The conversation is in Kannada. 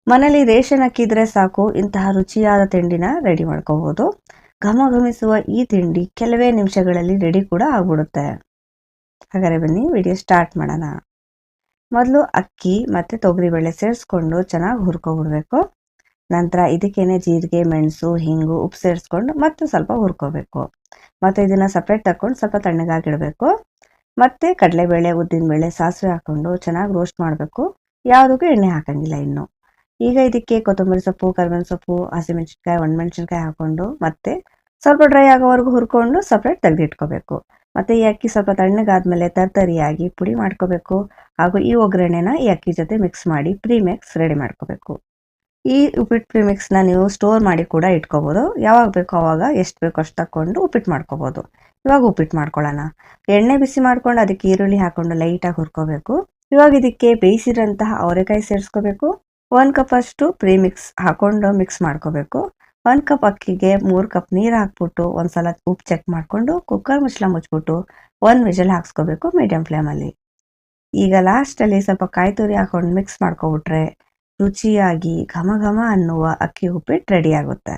ಮನೇಲಿ ರೇಷನ್ ಅಕ್ಕಿ ಇದ್ರೆ ಸಾಕು, ಇಂತಹ ರುಚಿಯಾದ ತಿಂಡಿನ ರೆಡಿ ಮಾಡ್ಕೋಬಹುದು. ಘಮಘಮಿಸುವ ಈ ತಿಂಡಿ ಕೆಲವೇ ನಿಮಿಷಗಳಲ್ಲಿ ರೆಡಿ ಕೂಡ ಆಗ್ಬಿಡುತ್ತೆ. ಹಾಗಾದ್ರೆ ಬನ್ನಿ ವಿಡಿಯೋ ಸ್ಟಾರ್ಟ್ ಮಾಡೋಣ. ಮೊದಲು ಅಕ್ಕಿ ಮತ್ತೆ ತೊಗರಿಬೇಳೆ ಸೇರಿಸ್ಕೊಂಡು ಚೆನ್ನಾಗಿ ಹುರ್ಕೊಬಿಡ್ಬೇಕು. ನಂತರ ಇದಕ್ಕೇನೆ ಜೀರಿಗೆ, ಮೆಣಸು, ಹಿಂಗು, ಉಪ್ಪು ಸೇರಿಸ್ಕೊಂಡು ಮತ್ತೆ ಸ್ವಲ್ಪ ಹುರ್ಕೋಬೇಕು. ಮತ್ತೆ ಇದನ್ನ ಸಪ್ರೇಟ್ ತಕೊಂಡು ಸ್ವಲ್ಪ ತಣ್ಣಗಾಗಿಡಬೇಕು. ಮತ್ತೆ ಕಡಲೆಬೇಳೆ, ಉದ್ದಿನಬೇಳೆ, ಸಾಸಿವೆ ಹಾಕೊಂಡು ಚೆನ್ನಾಗಿ ರೋಸ್ಟ್ ಮಾಡಬೇಕು. ಯಾವುದಕ್ಕೂ ಎಣ್ಣೆ ಹಾಕಂಗಿಲ್ಲ ಇನ್ನು. ಈಗ ಇದಕ್ಕೆ ಕೊತ್ತಂಬರಿ ಸೊಪ್ಪು, ಕರಿಬೇವಿನ ಸೊಪ್ಪು, ಹಸಿಮೆಣಸಿನ್ಕಾಯಿ, ಒಣಮೆಣಸಿನ್ಕಾಯಿ ಹಾಕೊಂಡು ಮತ್ತೆ ಸ್ವಲ್ಪ ಡ್ರೈ ಆಗೋವರೆಗೂ ಹುರ್ಕೊಂಡು ಸಪ್ರೇಟ್ ತೆಗೆದಿಟ್ಕೋಬೇಕು. ಮತ್ತೆ ಈ ಅಕ್ಕಿ ಸ್ವಲ್ಪ ತಣ್ಣಗಾದ್ಮೇಲೆ ತರ್ತರಿಯಾಗಿ ಪುಡಿ ಮಾಡ್ಕೋಬೇಕು. ಹಾಗೂ ಈ ಒಗ್ಗರಣೆನ ಈ ಅಕ್ಕಿ ಜೊತೆ ಮಿಕ್ಸ್ ಮಾಡಿ ಪ್ರೀಮಿಕ್ಸ್ ರೆಡಿ ಮಾಡ್ಕೋಬೇಕು. ಈ ಉಪ್ಪಿಟ್ಟು ಪ್ರೀಮಿಕ್ಸ್ನ ನೀವು ಸ್ಟೋರ್ ಮಾಡಿ ಕೂಡ ಇಟ್ಕೋಬೋದು. ಯಾವಾಗ ಬೇಕೋ ಆವಾಗ ಎಷ್ಟು ಬೇಕೋ ಅಷ್ಟು ತಗೊಂಡು ಉಪ್ಪಿಟ್ಟು ಮಾಡ್ಕೋಬೋದು. ಇವಾಗ ಉಪ್ಪಿಟ್ಟು ಮಾಡ್ಕೊಳ್ಳೋಣ. ಎಣ್ಣೆ ಬಿಸಿ ಮಾಡ್ಕೊಂಡು ಅದಕ್ಕೆ ಈರುಳ್ಳಿ ಹಾಕೊಂಡು ಲೈಟಾಗಿ ಹುರ್ಕೋಬೇಕು. ಇವಾಗ ಇದಕ್ಕೆ ಬೇಯಿಸಿರೋಂತಹ ಅವರೆಕಾಯಿ ಸೇರಿಸ್ಕೋಬೇಕು. 1 ಕಪ್ ಅಷ್ಟು ಪ್ರೀಮಿಕ್ಸ್ ಹಾಕೊಂಡು ಮಿಕ್ಸ್ ಮಾಡ್ಕೋಬೇಕು. 1 ಕಪ್ ಅಕ್ಕಿಗೆ 3 ಕಪ್ ನೀರು ಹಾಕ್ಬಿಟ್ಟು ಒಂದ್ಸಲ ಉಪ್ಪು ಚೆಕ್ ಮಾಡಿಕೊಂಡು ಕುಕ್ಕರ್ ಮುಚ್ಚಳ ಮುಚ್ಬಿಟ್ಟು 1 ವಿಷಲ್ ಹಾಕ್ಸ್ಕೋಬೇಕು ಮೀಡಿಯಂ ಫ್ಲೇಮಲ್ಲಿ. ಈಗ ಲಾಸ್ಟಲ್ಲಿ ಸ್ವಲ್ಪ ಕಾಯಿ ತುರಿ ಹಾಕೊಂಡು ಮಿಕ್ಸ್ ಮಾಡ್ಕೊಬಿಟ್ರೆ ರುಚಿಯಾಗಿ ಘಮ ಘಮ ಅನ್ನುವ ಅಕ್ಕಿ ಉಪ್ಪಿಟ್ಟು ರೆಡಿ ಆಗುತ್ತೆ.